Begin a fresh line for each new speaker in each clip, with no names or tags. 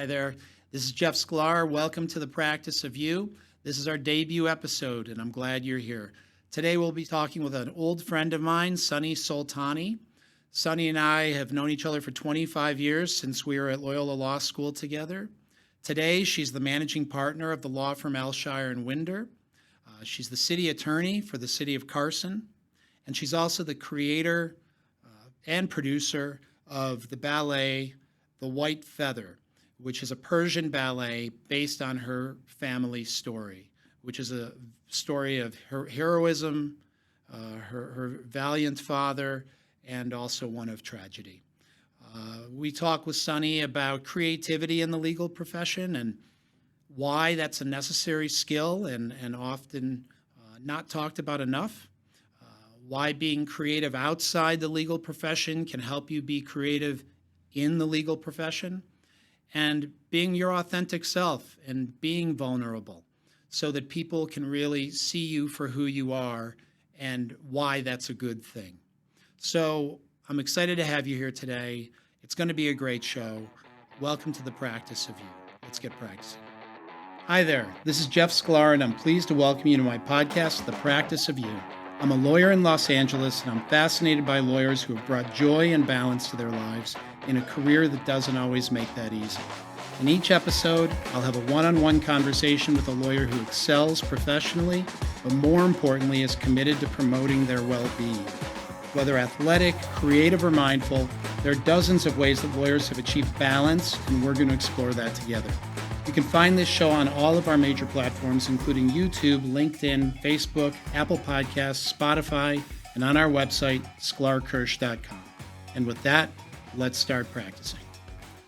Hi there. This is Jeff Sklar. Welcome to the Practice of You. This is our debut episode, and I'm glad you're here. Today we'll be talking with an old friend of mine, Sunny Soltani. Sunny and I have known each other for 25 years since we were at Loyola Law School together. Today, she's the managing partner of the law firm Alshire and Winder. She's the city attorney for the city of Carson, and she's also the creator and producer of the ballet, The White Feather, which is a Persian ballet based on her family story, which is a story of her heroism, her valiant father, and also one of tragedy. We talk with Sunny about creativity in the legal profession and why that's a necessary skill and often not talked about enough, why being creative outside the legal profession can help you be creative in the legal profession, and being your authentic self and being vulnerable so that people can really see you for who you are and why that's a good thing. So I'm excited to have you here today. It's going to be a great show. Welcome to the Practice of You. Let's get practicing. Hi there. This is Jeff Sklar, and I'm pleased to welcome you to my podcast, The Practice of You. I'm a lawyer in Los Angeles, and I'm fascinated by lawyers who have brought joy and balance to their lives in a career that doesn't always make that easy. In each episode, I'll have a one-on-one conversation with a lawyer who excels professionally, but more importantly is committed to promoting their well-being. Whether athletic, creative, or mindful, there are dozens of ways that lawyers have achieved balance, and we're going to explore that together. You can find this show on all of our major platforms, including YouTube, LinkedIn, Facebook, Apple Podcasts, Spotify, and on our website, sklarkirsh.com. And with that, let's start practicing.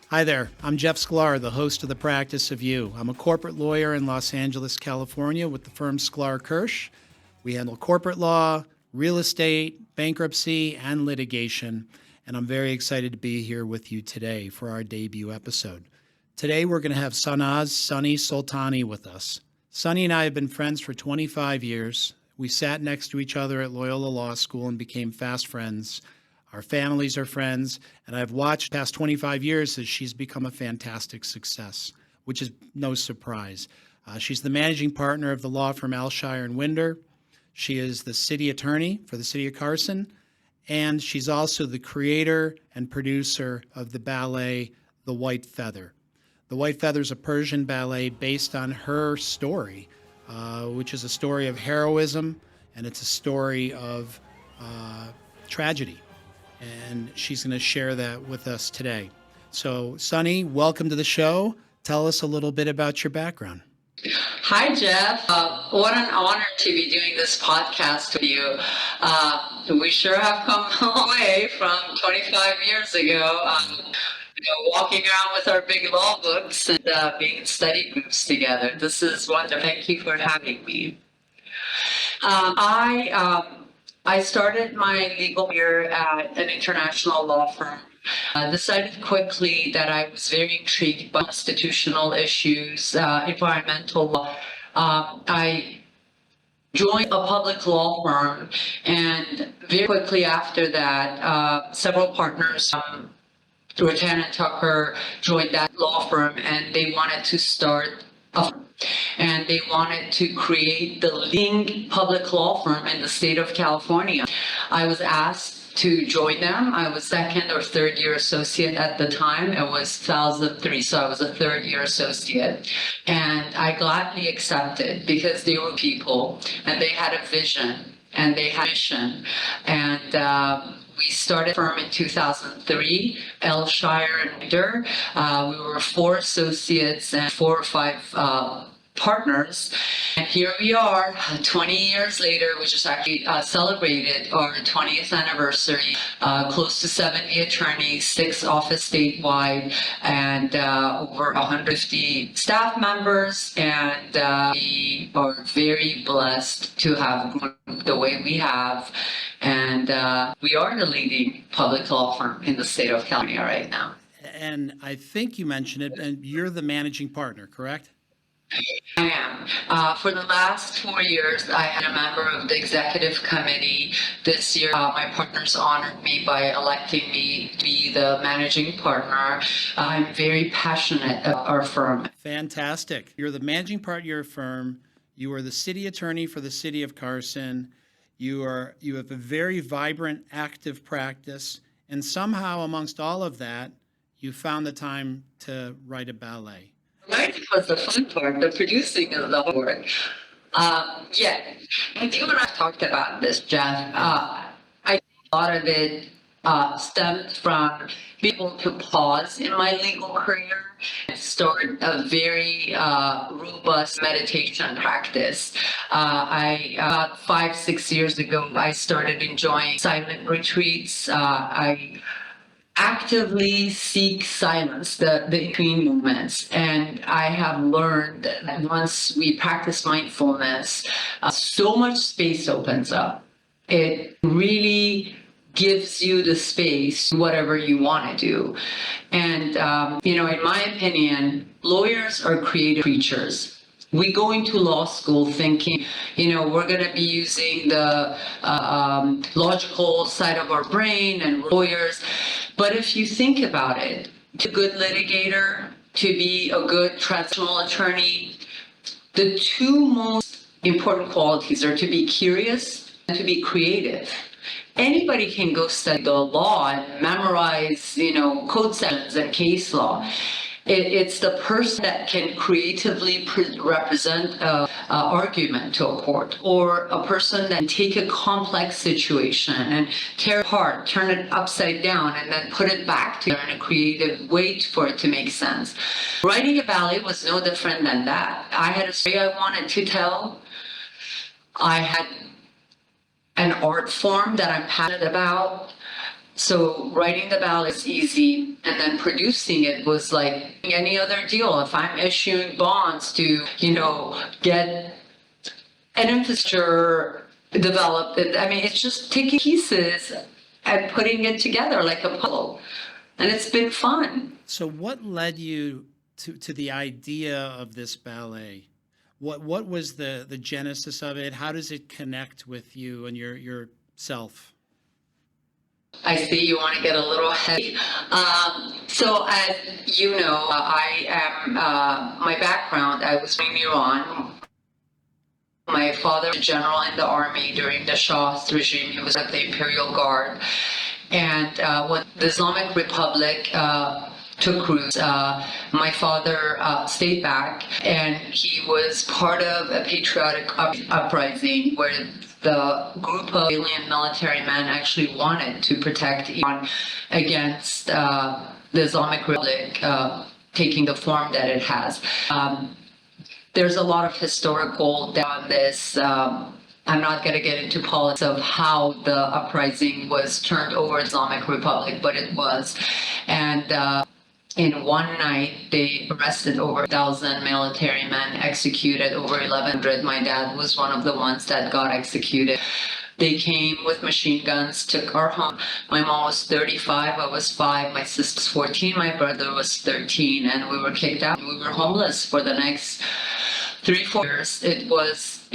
Hi there, I'm Jeff Sklar, the host of The Practice of You. I'm a corporate lawyer in Los Angeles, California with the firm Sklar Kirsh. We handle corporate law, real estate, bankruptcy, and litigation, and I'm very excited to be here with you today for our debut episode. Today we're going to have Sanaz, Sunny Soltani with us. Sunny and I have been friends for 25 years. We sat next to each other at Loyola Law School and became fast friends. Our families are friends, and I've watched the past 25 years as she's become a fantastic success, which is no surprise. She's the managing partner of the law firm Alshire and Winder. She is the city attorney for the city of Carson, and she's also the creator and producer of the ballet, The White Feather. The White Feather is a Persian ballet based on her story, which is a story of heroism, and it's a story of tragedy. And she's going to share that with us today. So, Sunny, welcome to the show. Tell us a little bit about your background.
Hi, Jeff. What an honor to be doing this podcast with you. We sure have come a long way from 25 years ago. Walking around with our big law books and being in study groups together. This is wonderful. Thank you for having me. I started my legal career at an international law firm. Decided quickly that I was very intrigued by constitutional issues, environmental law. I joined a public law firm, and very quickly after that, several partners Rutan and Tucker joined that law firm, and they wanted to start a firm. And they wanted to create the leading public law firm in the state of California. I was asked to join them. I was second or third year associate at the time. It was 2003, so I was a third year associate. And I gladly accepted because they were people, and they had a vision, and they had a mission. And we started the firm in 2003, Alshire and Winder. We were 4 associates and 4 or 5 partners. And here we are, 20 years later. We just actually celebrated our 20th anniversary. Close to 70 attorneys, 6 offices statewide, and over 150 staff members. And we are very blessed to have grown the way we have. And we are the leading public law firm in the state of California right now.
And I think you mentioned it, and you're the managing partner, correct?
I am. For the last 4 years, I had a member of the executive committee. This year, my partners honored me by electing me to be the managing partner. I'm very passionate about our firm.
Fantastic. You're the managing partner of your firm. You are the city attorney for the city of Carson. You have a very vibrant, active practice, and somehow amongst all of that, you found the time to write a ballet.
Writing was the fun part. The producing is the hard work. Yeah, and you and I talked about this, Jeff. I think a lot of it stemmed from being able to pause in my legal career and start a very robust meditation practice. About 5, 6 years ago, I started enjoying silent retreats. I actively seek silence, the in-between moments. And I have learned that once we practice mindfulness, so much space opens up. It really gives you the space, whatever you want to do. And, in my opinion, lawyers are creative creatures. We go into law school thinking, we're going to be using the logical side of our brain and lawyers. But if you think about it, to be a good litigator, to be a good transactional attorney, the two most important qualities are to be curious and to be creative. Anybody can go study the law and memorize, code sections and case law. It's the person that can creatively represent an argument to a court, or a person that can take a complex situation and tear it apart, turn it upside down, and then put it back together in a creative way for it to make sense. Writing a ballet was no different than that. I had a story I wanted to tell. I had an art form that I'm passionate about. So writing the ballet is easy, and then producing it was like any other deal. If I'm issuing bonds to, get an infrastructure developed, it's just taking pieces and putting it together like a puzzle. And it's been fun.
So what led you to the idea of this ballet? What was the genesis of it? How does it connect with you and your self?
I see you want to get a little heavy. So as you know, I am, my background, I was in Iran. My father was a general in the army during the Shah's regime. He was at the Imperial Guard. And when the Islamic Republic took root, my father stayed back, and he was part of a patriotic uprising where the group of alien military men actually wanted to protect Iran against the Islamic Republic taking the form that it has. There's a lot of historical data on this. I'm not going to get into politics of how the uprising was turned over Islamic Republic, but it was. And in one night, they arrested over 1,000 military men, executed over 1,100. My dad was one of the ones that got executed. They came with machine guns, took our home. My mom was 35, I was 5, my sister was 14, my brother was 13, and we were kicked out. We were homeless for the next 3-4 years. It was,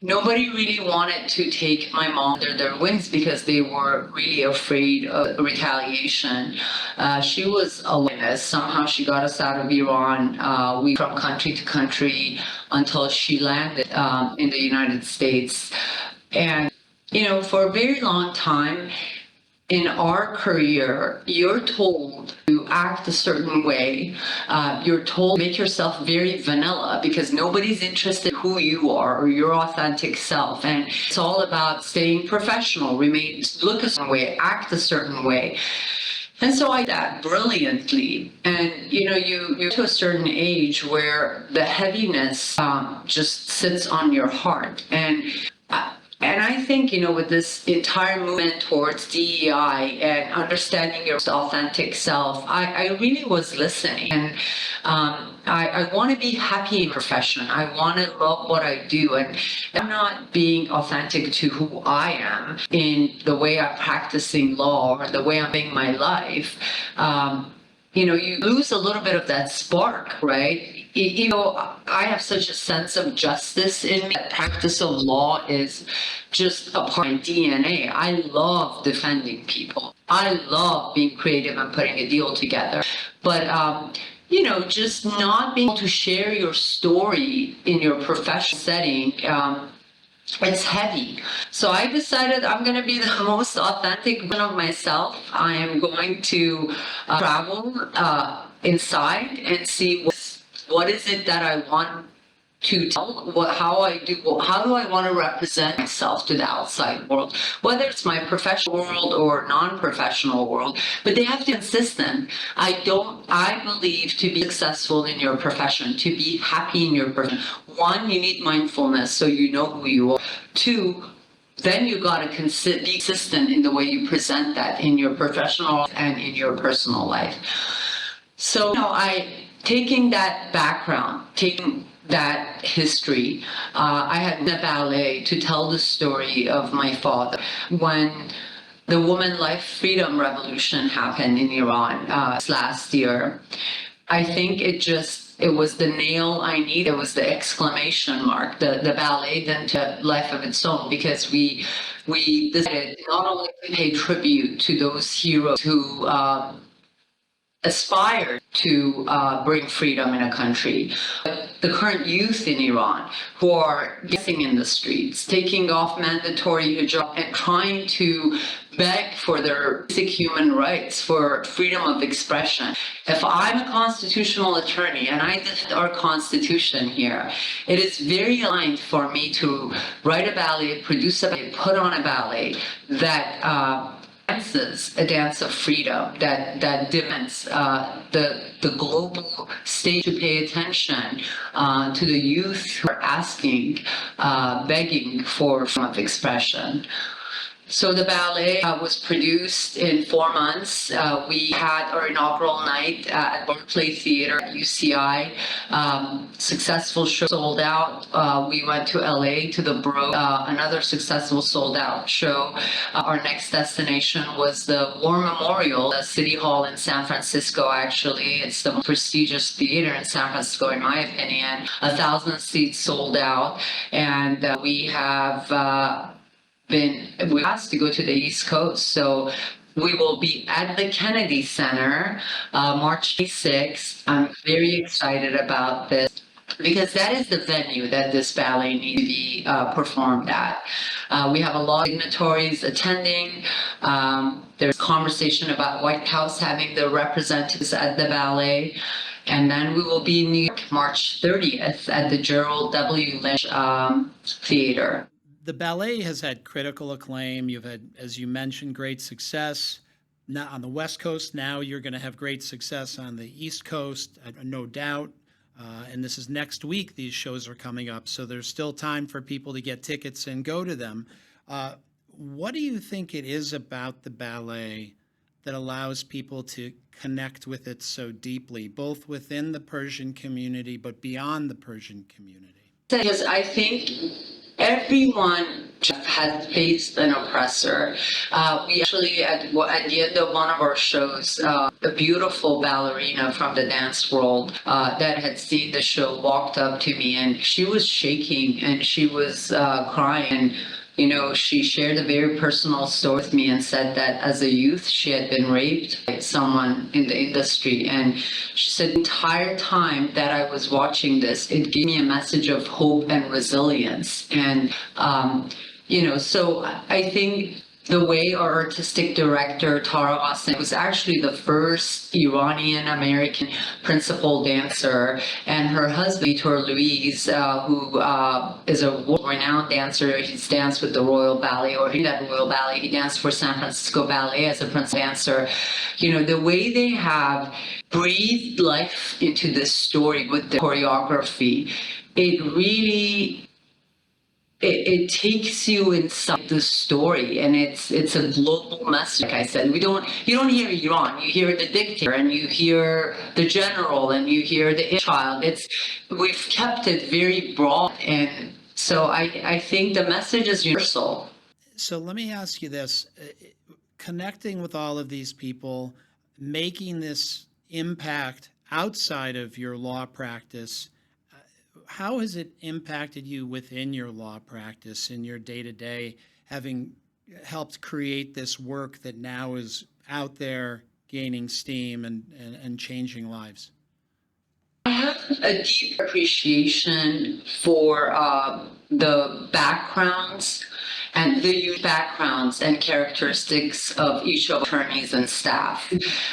nobody really wanted to take my mom under their wings because they were really afraid of retaliation. She was a witness. Somehow she got us out of Iran. We from country to country until she landed in the United States. And, for a very long time, in our career, you're told to act a certain way. You're told to make yourself very vanilla because nobody's interested in who you are or your authentic self. And it's all about staying professional, look a certain way, act a certain way. And so I did that brilliantly. And, you're to a certain age where the heaviness just sits on your heart. And I think, with this entire movement towards DEI and understanding your authentic self, I really was listening. And I want to be happy in profession. I want to love what I do. And I'm not being authentic to who I am in the way I'm practicing law or the way I'm living my life. you lose a little bit of that spark, right? I have such a sense of justice in me. The practice of law is just a part of my DNA. I love defending people. I love being creative and putting a deal together. But, just not being able to share your story in your professional setting, it's heavy. So I decided I'm going to be the most authentic version of myself. I am going to travel inside and see what is it that I want to tell, how do I want to represent myself to the outside world, whether it's my professional world or non-professional world. But they have to be consistent. I believe to be successful in your profession, to be happy in your profession, one, you need mindfulness so you know who you are. Two, then you got to be consistent in the way you present that in your professional and in your personal life. So, taking that background, taking that history, I had the ballet to tell the story of my father when the Woman Life Freedom Revolution happened in Iran last year. I think it was the nail I needed. It was the exclamation mark. The ballet then took life of its own, because we decided not only to pay tribute to those heroes who aspired to bring freedom in a country, but the current youth in Iran who are dancing in the streets, taking off mandatory hijab and trying to beg for their basic human rights, for freedom of expression. If I'm a constitutional attorney and I defend our constitution here, it is very aligned for me to write a ballet, produce a ballet, put on a ballet that dances a dance of freedom, that demands the global stage to pay attention to the youth who are asking, begging for freedom of expression. So the ballet was produced in 4 months. We had our inaugural night at Berkeley Theater at UCI. Successful show, sold out. We went to LA to the Bro, another successful sold out show. Our next destination was the War Memorial, the City Hall in San Francisco, actually. It's the most prestigious theater in San Francisco, in my opinion. 1,000 seats sold out. And we have we asked to go to the East Coast. So we will be at the Kennedy Center, March 26th. I'm very excited about this, because that is the venue that this ballet needs to be performed at. We have a lot of dignitaries attending. There's conversation about White House having the representatives at the ballet. And then we will be in New York, March 30th at the Gerald W. Lynch Theater.
The ballet has had critical acclaim. You've had, as you mentioned, great success. Now on the West Coast, now you're going to have great success on the East Coast, no doubt. And this is next week. These shows are coming up, so there's still time for people to get tickets and go to them. What do you think it is about the ballet that allows people to connect with it so deeply, both within the Persian community but beyond the Persian community?
Because I think everyone has faced an oppressor. We actually, at the end of one of our shows, a beautiful ballerina from the dance world that had seen the show walked up to me, and she was shaking and she was crying. And she shared a very personal story with me and said that as a youth, she had been raped by someone in the industry. And she said the entire time that I was watching this, it gave me a message of hope and resilience. And, so I think the way our artistic director, Tara Austin, was actually the first Iranian-American principal dancer, and her husband, Vitor Luis, who is a world-renowned dancer. He's danced with the Royal Ballet, or he did Royal Ballet. He danced for San Francisco Ballet as a principal dancer. The way they have breathed life into this story with the choreography, it really... It takes you inside the story, and it's a global message. Like I said, you don't hear Iran, you hear the dictator, and you hear the general, and you hear the child. We've kept it very broad, and so I think the message is universal.
So let me ask you this: connecting with all of these people, making this impact outside of your law practice. How has it impacted you within your law practice in your day-to-day, having helped create this work that now is out there gaining steam and changing lives?
I have a deep appreciation for the backgrounds and the unique backgrounds and characteristics of each of attorneys and staff.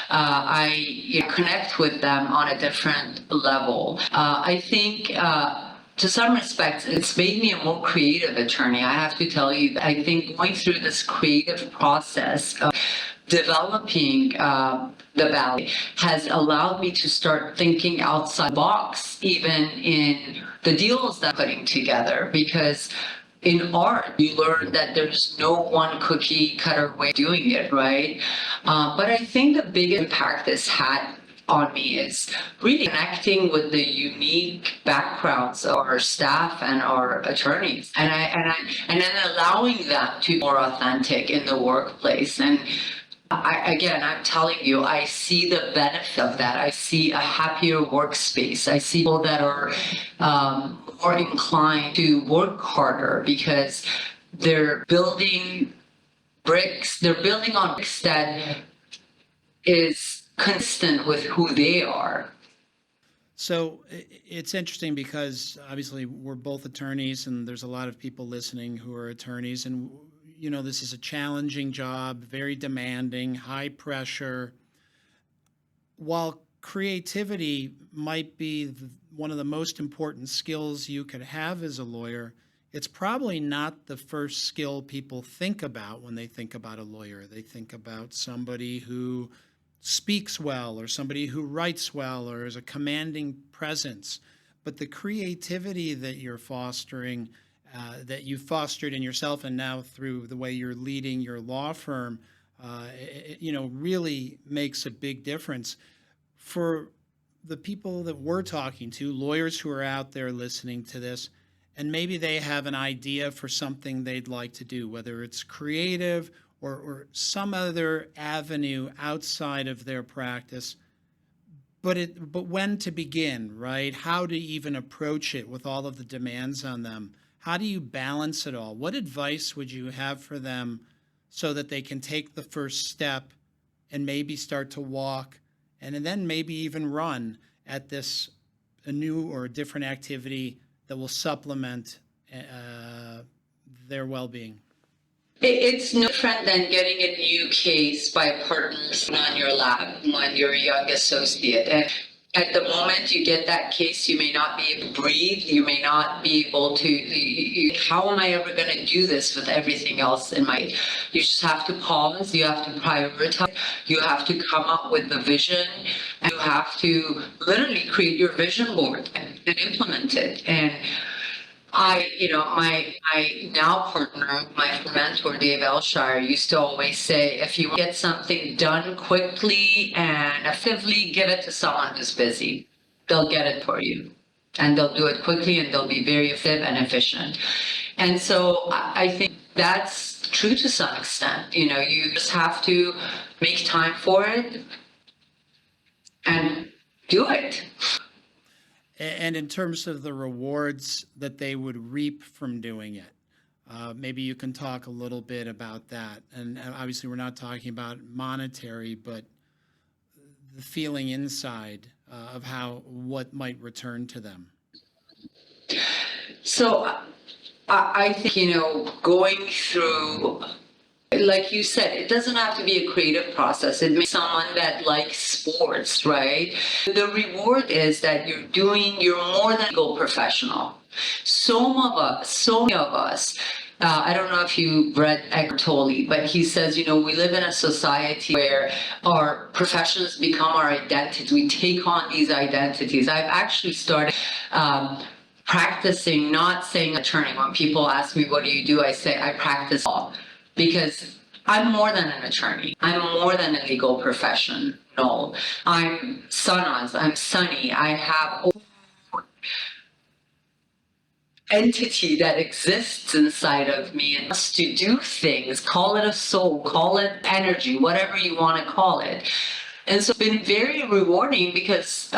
I connect with them on a different level. I think to some respects, it's made me a more creative attorney. I have to tell you, I think going through this creative process of developing the ballet has allowed me to start thinking outside the box, even in the deals that I'm putting together, because in art, you learn that there's no one cookie cutter way of doing it, right? But I think the big impact this had on me is really connecting with the unique backgrounds of our staff and our attorneys, and then allowing them to be more authentic in the workplace. And I'm telling you, I see the benefit of that. I see a happier workspace. I see people that are more inclined to work harder because they're building bricks. They're building on bricks that is consistent with who they are.
So it's interesting because obviously we're both attorneys, and there's a lot of people listening who are attorneys, and this is a challenging job, very demanding, high pressure. While creativity might be one of the most important skills you could have as a lawyer, it's probably not the first skill people think about when they think about a lawyer. They think about somebody who speaks well, or somebody who writes well, or is a commanding presence. But the creativity that you're fostering, that you've fostered in yourself, and now through the way you're leading your law firm, really makes a big difference. For the people that we're talking to, lawyers who are out there listening to this, and maybe they have an idea for something they'd like to do, whether it's creative or some other avenue outside of their practice, but when to begin, right? How to even approach it with all of the demands on them? How do you balance it all? What advice would you have for them so that they can take the first step and maybe start to walk, and then maybe even run at a new or a different activity that will supplement their well-being?
It's no different than getting a new case by a partner on your lap when you're a young associate. And at the moment you get that case, you may not be able to breathe. You may not be able to, how am I ever going to do this with everything else in my, you just have to pause. You have to prioritize. You have to come up with the vision. And you have to literally create your vision board and implement it. And my now partner, my mentor, Dave Elshire, used to always say, if you get something done quickly and effectively, give it to someone who's busy. They'll get it for you. And they'll do it quickly, and they'll be very effective and efficient. And so I think that's true to some extent. You just have to make time for it and do it.
And in terms of the rewards that they would reap from doing it, maybe you can talk a little bit about that. And obviously we're not talking about monetary, but the feeling inside of what might return to them.
So I think, going through, like you said, it doesn't have to be a creative process. It may be someone that likes sports, right? The reward is that you're more than a legal professional. So many of us, I don't know if you read Eckhart Tolle, but he says, we live in a society where our professions become our identity. We take on these identities. I've actually started practicing not saying attorney. When people ask me, what do you do? I say, I practice law. Because I'm more than an attorney. I'm more than a legal professional. I'm Sanaz. I'm Sunny. I have entity that exists inside of me and wants to do things. Call it a soul, call it energy, whatever you want to call it. And so it's been very rewarding because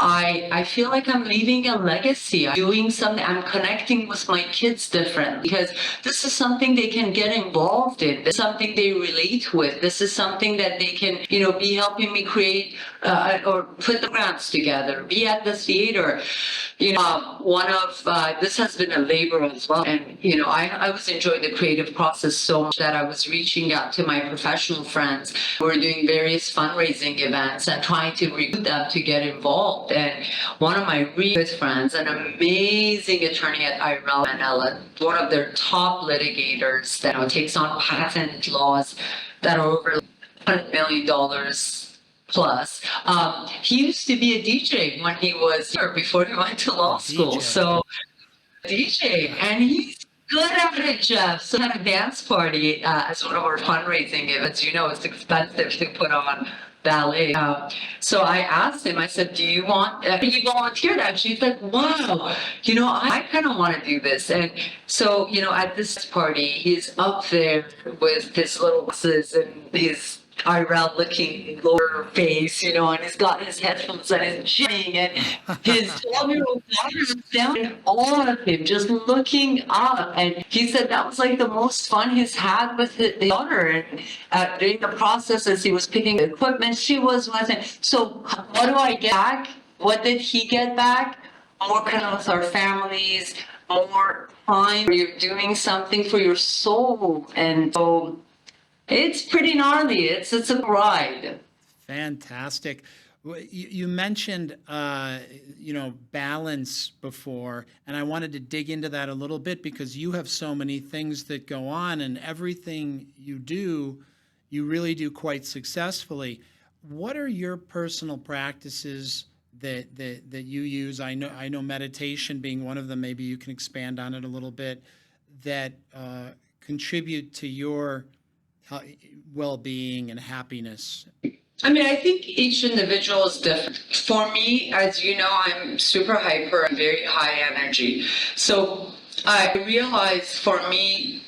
I feel like I'm leaving a legacy. I'm doing something, I'm connecting with my kids different because this is something they can get involved in. This is something they relate with. This is something that they can, be helping me create or put the grants together, be at the theater. This has been a labor as well. And, I was enjoying the creative process so much that I was reaching out to my professional friends. We're doing various fundraising events and trying to recruit them to get involved. And one of my really good friends, an amazing attorney at IRL Manila, one of their top litigators that takes on patent laws that are over $100 million plus. He used to be a DJ when he was here before he went to law school.
DJ.
So DJ, and he's good at it, Jeff. So at a dance party as one of our fundraising events, it's expensive to put on ballet. So I asked him, I said, do you want, he volunteered actually. He's like, wow, I kind of want to do this. And so, at this party, he's up there with his little glasses and his IRL looking lower face, and he's got his headphones and he's jamming, and his 12-year-old daughter is down in awe of him, just looking up. And he said that was like the most fun he's had with his daughter. And during the process, as he was picking the equipment, she was with him. So what do I get back? What did he get back? More kind with our families, more time where you're doing something for your soul. And so it's pretty gnarly. It's a ride.
Fantastic. You mentioned, balance before, and I wanted to dig into that a little bit because you have so many things that go on, and everything you do, you really do quite successfully. What are your personal practices that you use? I know meditation being one of them. Maybe you can expand on it a little bit. That contribute to your well-being and happiness.
I think each individual is different. For me, as you know, I'm super hyper and very high energy. So I realize for me,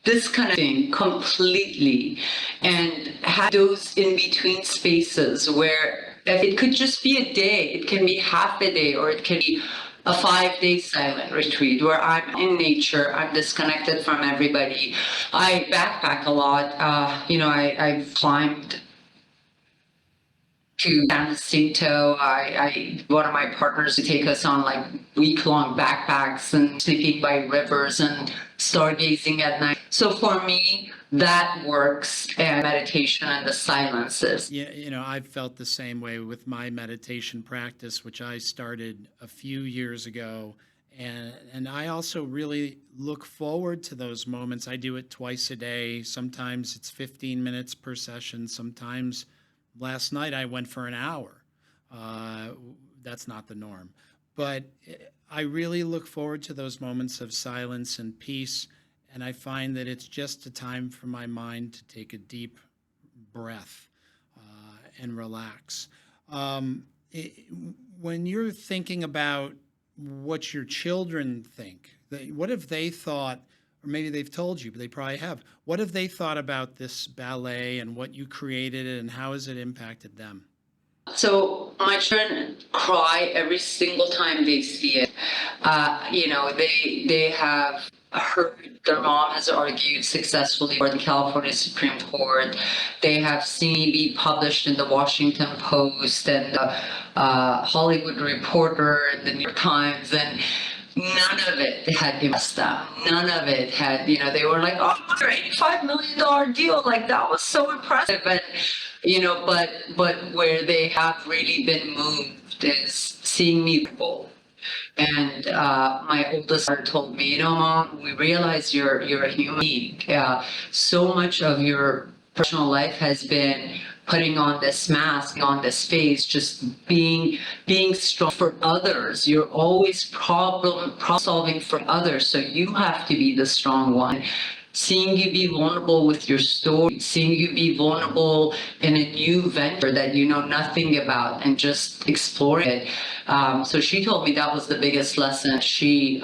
this kind of thing completely, and have those in between spaces where it could just be a day, it can be half a day, or it can be a 5-day silent retreat where I'm in nature, I'm disconnected from everybody. I backpack a lot. I've climbed to San Jacinto. One of my partners to take us on like week-long backpacks and sleeping by rivers and stargazing at night. So for me, that works, and meditation and the silences.
Yeah, I've felt the same way with my meditation practice, which I started a few years ago. And I also really look forward to those moments. I do it twice a day. Sometimes it's 15 minutes per session. Sometimes last night I went for an hour. That's not the norm. But I really look forward to those moments of silence and peace. And I find that it's just a time for my mind to take a deep breath and relax. When you're thinking about what your children think, what have they thought, or maybe they've told you, but they probably have, what have they thought about this ballet and what you created and how has it impacted them?
So my children cry every single time they see it. They have heard their mom has argued successfully for the California Supreme Court. They have seen me be published in the Washington Post and the Hollywood Reporter and the New York Times, and none of it had impressed them. None of it had, they were like, oh, your $85 million deal, like that was so impressive. And, but where they have really been moved is seeing me bold. And my oldest daughter told me, Mom, we realize you're a human being. So much of your personal life has been putting on this mask, on this face, just being strong for others. You're always problem solving for others, so you have to be the strong one. Seeing you be vulnerable with your story, seeing you be vulnerable in a new venture that you know nothing about, and just explore it. So she told me that was the biggest lesson she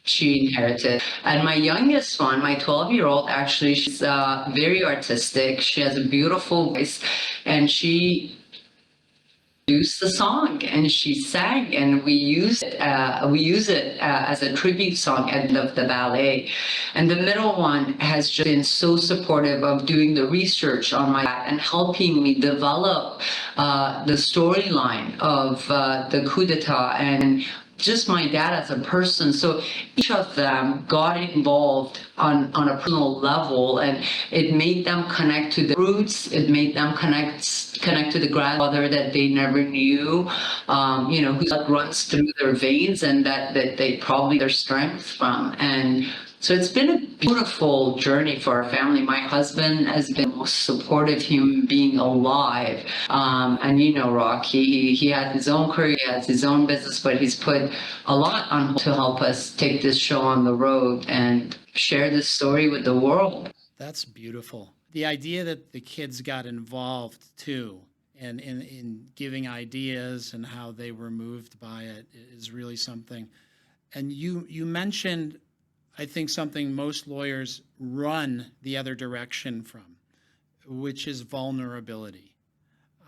she inherited. And my youngest one, my 12-year-old, actually, she's very artistic. She has a beautiful voice, and she produced the song and she sang, and we use it as a tribute song at the end of the ballet. And the middle one has just been so supportive of doing the research on my and helping me develop the storyline of the coup d'etat and just my dad as a person. So each of them got involved on a personal level, and it made them connect to the roots. It made them connect to the grandfather that they never knew, who runs through their veins, and that they probably their strength from. And so it's been a beautiful journey for our family. My husband has been the most supportive human being alive. And Rock, he has his own career, he has his own business, but he's put a lot on to help us take this show on the road and share this story with the world.
That's beautiful. The idea that the kids got involved too, and in giving ideas and how they were moved by it is really something. And you mentioned, I think, something most lawyers run the other direction from, which is vulnerability.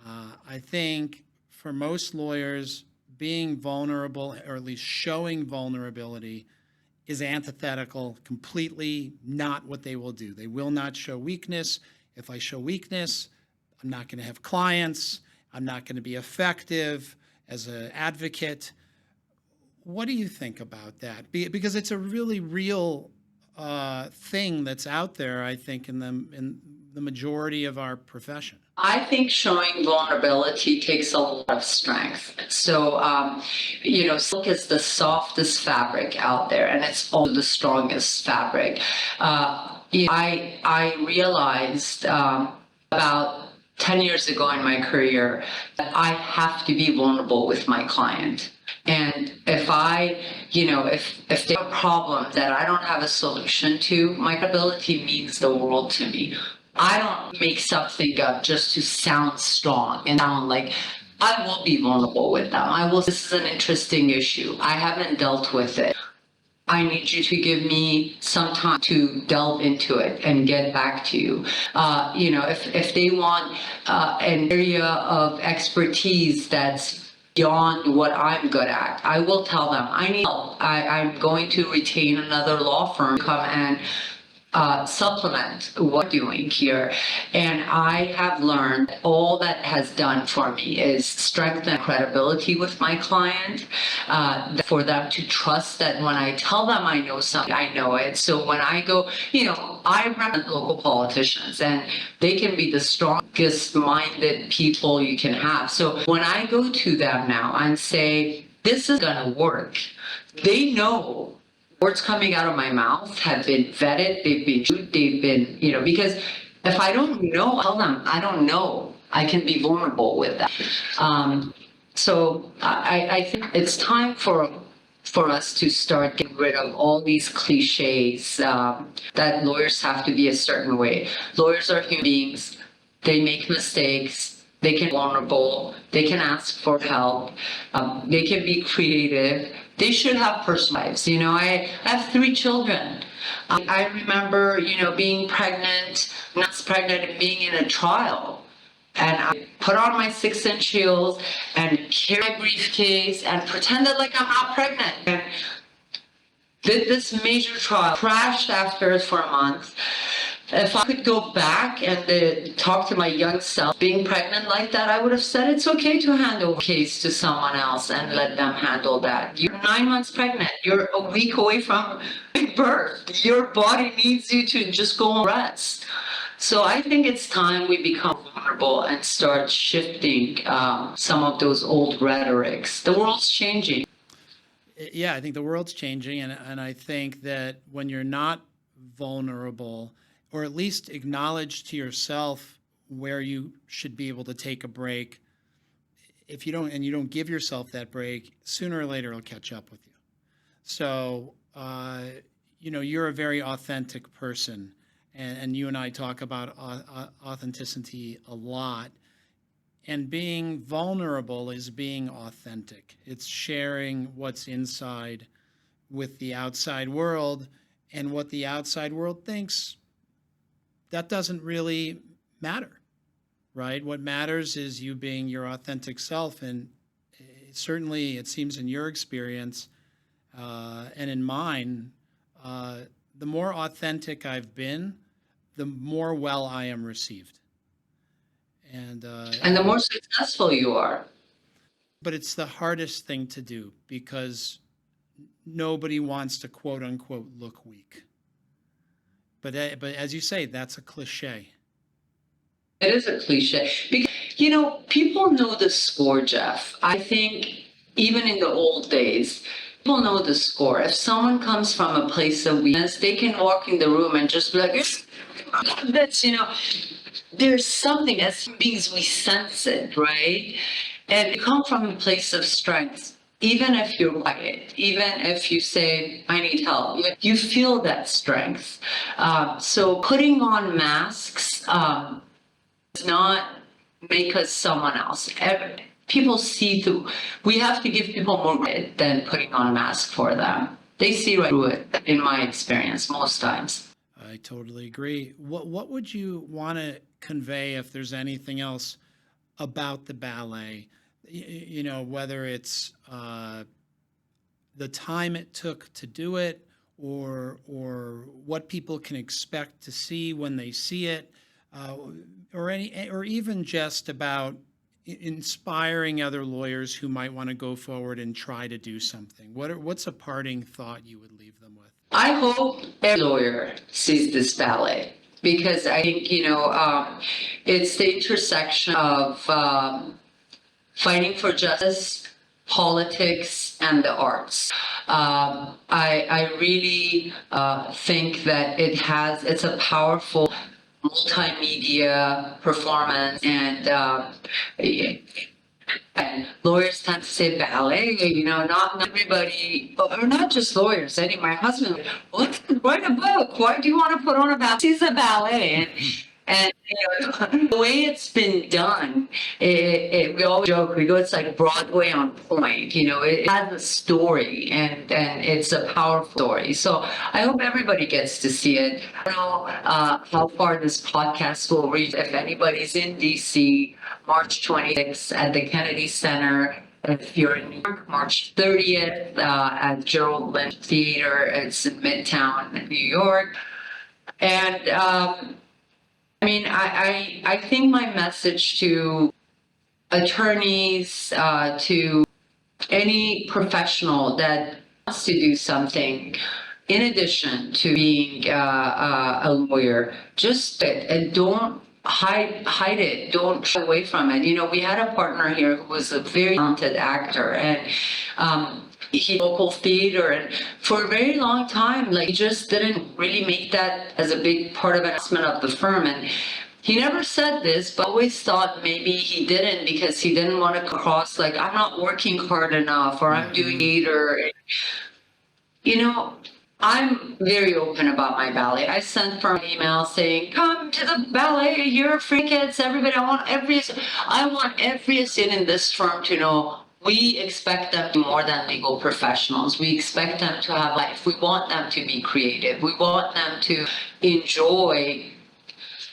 I think for most lawyers, being vulnerable, or at least showing vulnerability, is antithetical, completely not what they will do. They will not show weakness. If I show weakness, I'm not going to have clients. I'm not going to be effective as an advocate. What do you think about that? Because it's a really real thing that's out there, I think, in the majority of our profession.
I think showing vulnerability takes a lot of strength. So, silk is the softest fabric out there, and it's also the strongest fabric. I realized about 10 years ago in my career that I have to be vulnerable with my client. And if if they have a problem that I don't have a solution to, my ability means the world to me. I don't make something up just to sound strong and sound like I will be vulnerable with them. This is an interesting issue. I haven't dealt with it. I need you to give me some time to delve into it and get back to you. If they want an area of expertise that's beyond what I'm good at, I will tell them I need help. I'm going to retain another law firm to come and supplement what I'm doing here. And I have learned all that has done for me is strengthen credibility with my client, for them to trust that when I tell them I know something, I know it. So when I go, I represent local politicians, and they can be the strongest minded people you can have. So when I go to them now and say, this is going to work, they know words coming out of my mouth have been vetted, they've been, because if I don't know, I'll tell them I don't know. I can be vulnerable with that. So I think it's time for us to start getting rid of all these cliches that lawyers have to be a certain way. Lawyers are human beings. They make mistakes. They can be vulnerable. They can ask for help. They can be creative. They should have personal lives. I have 3 children. I remember, being pregnant, not pregnant, and being in a trial. And I put on my 6-inch heels and carried my briefcase and pretended like I'm not pregnant. And did this major trial, crashed after it for a month. If I could go back and talk to my young self, being pregnant like that, I would have said it's okay to hand over a case to someone else and let them handle that. You're 9 months pregnant. You're a week away from birth. Your body needs you to just go and rest. So I think it's time we become vulnerable and start shifting some of those old rhetorics. The world's changing.
Yeah, I think the world's changing, and I think that when you're not vulnerable, or at least acknowledge to yourself where you should be able to take a break, if you don't give yourself that break, sooner or later it'll catch up with you. So you're a very authentic person, and you and I talk about authenticity a lot. And being vulnerable is being authentic. It's sharing what's inside with the outside world, and what the outside world thinks, that doesn't really matter, right? What matters is you being your authentic self. And certainly, it seems in your experience and in mine, the more authentic I've been, the more well I am received.
And the more successful you are.
But it's the hardest thing to do because nobody wants to quote unquote look weak. But as you say, that's a cliche.
It is a cliche. Because, people know the score, Jeff. I think even in the old days, people know the score. If someone comes from a place of weakness, they can walk in the room and just be like, that's, there's something as human beings, we sense it, right? And you come from a place of strength. Even if you're quiet, even if you say, I need help, you feel that strength. So putting on masks does not make us someone else. People see through. We have to give people more credit than putting on a mask for them. They see right through it, in my experience, most times.
I totally agree. What would you want to convey, if there's anything else about the ballet? Whether it's the time it took to do it, or what people can expect to see when they see it, or even just about inspiring other lawyers who might want to go forward and try to do something. What's a parting thought you would leave them with?
I hope every lawyer sees this ballet, because I think it's the intersection of fighting for justice, politics, and the arts. I really think that it's a powerful multimedia performance, and lawyers tend to say ballet, not everybody, or not just lawyers. I think my husband, let's write a book. Why do you want to put on a ballet? She's a ballet. And the way it's been done, we always joke, it's like Broadway on point. It has a story, and it's a powerful story. So I hope everybody gets to see it. I don't know how far this podcast will reach. If anybody's in DC, March 26th at the Kennedy Center. If you're in New York, March 30th at Gerald Lynch Theater. It's in Midtown, New York. And I think my message to attorneys, to any professional that wants to do something, in addition to being a lawyer, just and don't hide it. Don't shy away from it. We had a partner here who was a very talented actor, and he local theater, and for a very long time, he just didn't really make that as a big part of an investment of the firm. And he never said this, but always thought maybe he didn't because he didn't want to come across like I'm not working hard enough, or I'm doing theater. I'm very open about my ballet. I sent for an email saying, come to the ballet, you're free kids, everybody. I want every assistant in this firm to know we expect them to be more than legal professionals. We expect them to have life. We want them to be creative. We want them to enjoy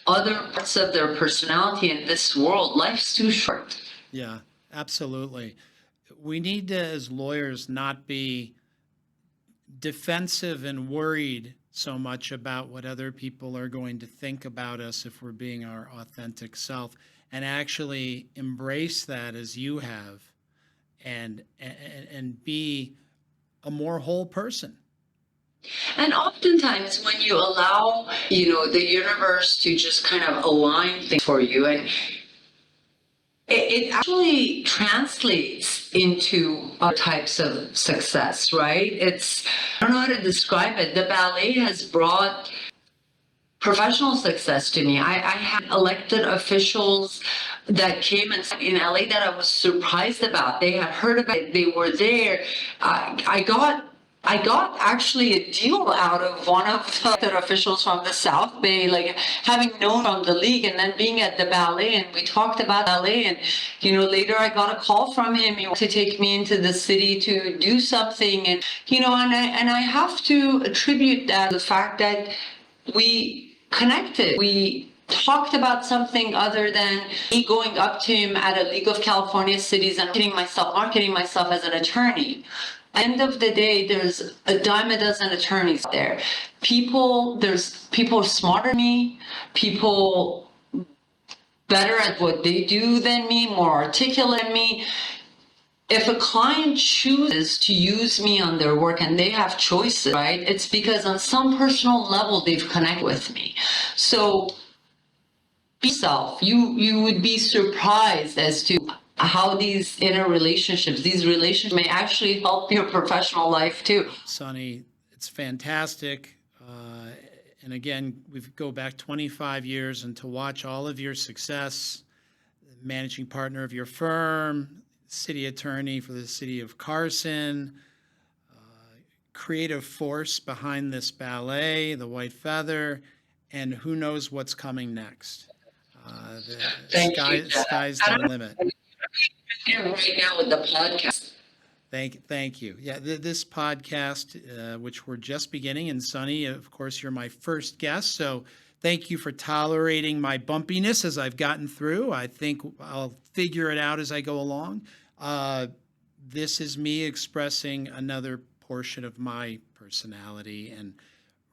other parts of their personality in this world. Life's too short.
Yeah, absolutely. We need to, as lawyers, not be defensive and worried so much about what other people are going to think about us if we're being our authentic self, and actually embrace that as you have, and be a more whole person.
And oftentimes when you allow, the universe to just kind of align things for you, and it actually translates into other types of success, right? I don't know how to describe it. The ballet has brought professional success to me. I had elected officials that came in LA that I was surprised about. They had heard about it. They were there. I got I got actually a deal out of one of the officials from the South Bay, like having known from the league and then being at the ballet, and we talked about ballet, and later I got a call from him. He wanted to take me into the city to do something, and I have to attribute that to the fact that we connected. We talked about something other than me going up to him at a League of California Cities and marketing myself as an attorney. End of the day, there's a dime a dozen attorneys there. There's people smarter than me, people better at what they do than me, more articulate than me. If a client chooses to use me on their work and they have choices, right? It's because on some personal level, they've connected with me. So be yourself. You would be surprised as to how these these relationships may actually help your professional life too.
Sunny, it's fantastic. And again, we go back 25 years, and to watch all of your success, managing partner of your firm, city attorney for the city of Carson, creative force behind this ballet, the White Feather, and who knows what's coming next. The sky's the limit.
Right now with the podcast.
Thank you. Yeah, this podcast, which we're just beginning, and Sunny, of course, you're my first guest, so thank you for tolerating my bumpiness as I've gotten through. I think I'll figure it out as I go along. This is me expressing another portion of my personality and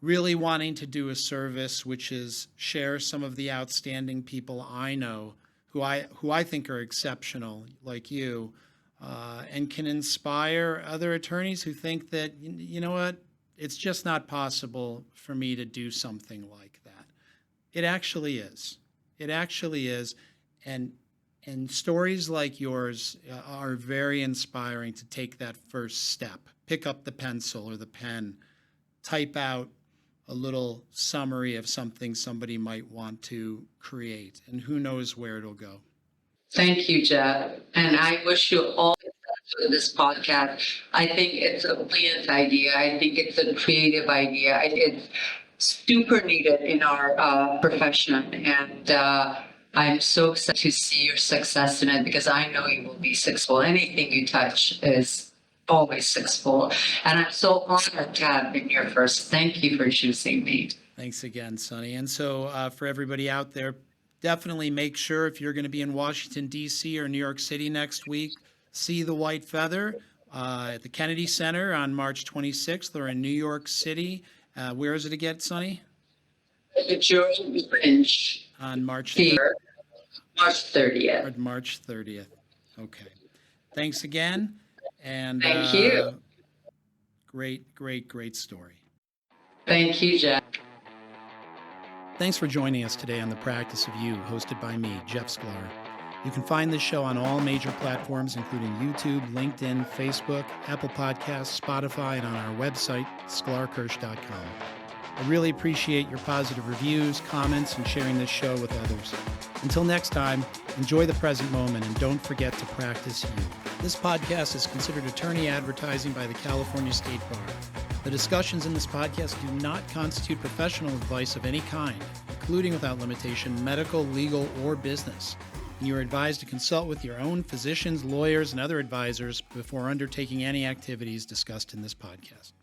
really wanting to do a service, which is share some of the outstanding people I know who I think are exceptional, like you, and can inspire other attorneys who think that, you know what, it's just not possible for me to do something like that. It actually is. It actually is. And stories like yours are very inspiring to take that first step. Pick up the pencil or the pen, type out a little summary of something somebody might want to create, and who knows where it'll go.
Thank you, Jeff. And I wish you all with this podcast. I think it's a brilliant idea. I think it's a creative idea. It's super needed in our profession. And I'm so excited to see your success in it because I know you will be successful. Anything you touch is always successful. And I'm so honored to have been your first. Thank you for choosing me.
Thanks again, Sunny. And so for everybody out there, definitely make sure if you're going to be in Washington, D.C. or New York City next week, see the White Feather at the Kennedy Center on March 26th, or in New York City. Where is it again, Sunny?
The Jury Bench.
On March
30th. March 30th.
March 30th. Okay. Thanks again. And
thank you.
Great story.
Thank you, Jeff.
Thanks for joining us today on The Practice of You, hosted by me, Jeff Sklar. You can find this show on all major platforms, including YouTube, LinkedIn, Facebook, Apple Podcasts, Spotify, and on our website, sklarkirsh.com. I really appreciate your positive reviews, comments, and sharing this show with others. Until next time, enjoy the present moment and don't forget to practice you. This podcast is considered attorney advertising by the California State Bar. The discussions in this podcast do not constitute professional advice of any kind, including without limitation, medical, legal, or business. And you are advised to consult with your own physicians, lawyers, and other advisors before undertaking any activities discussed in this podcast.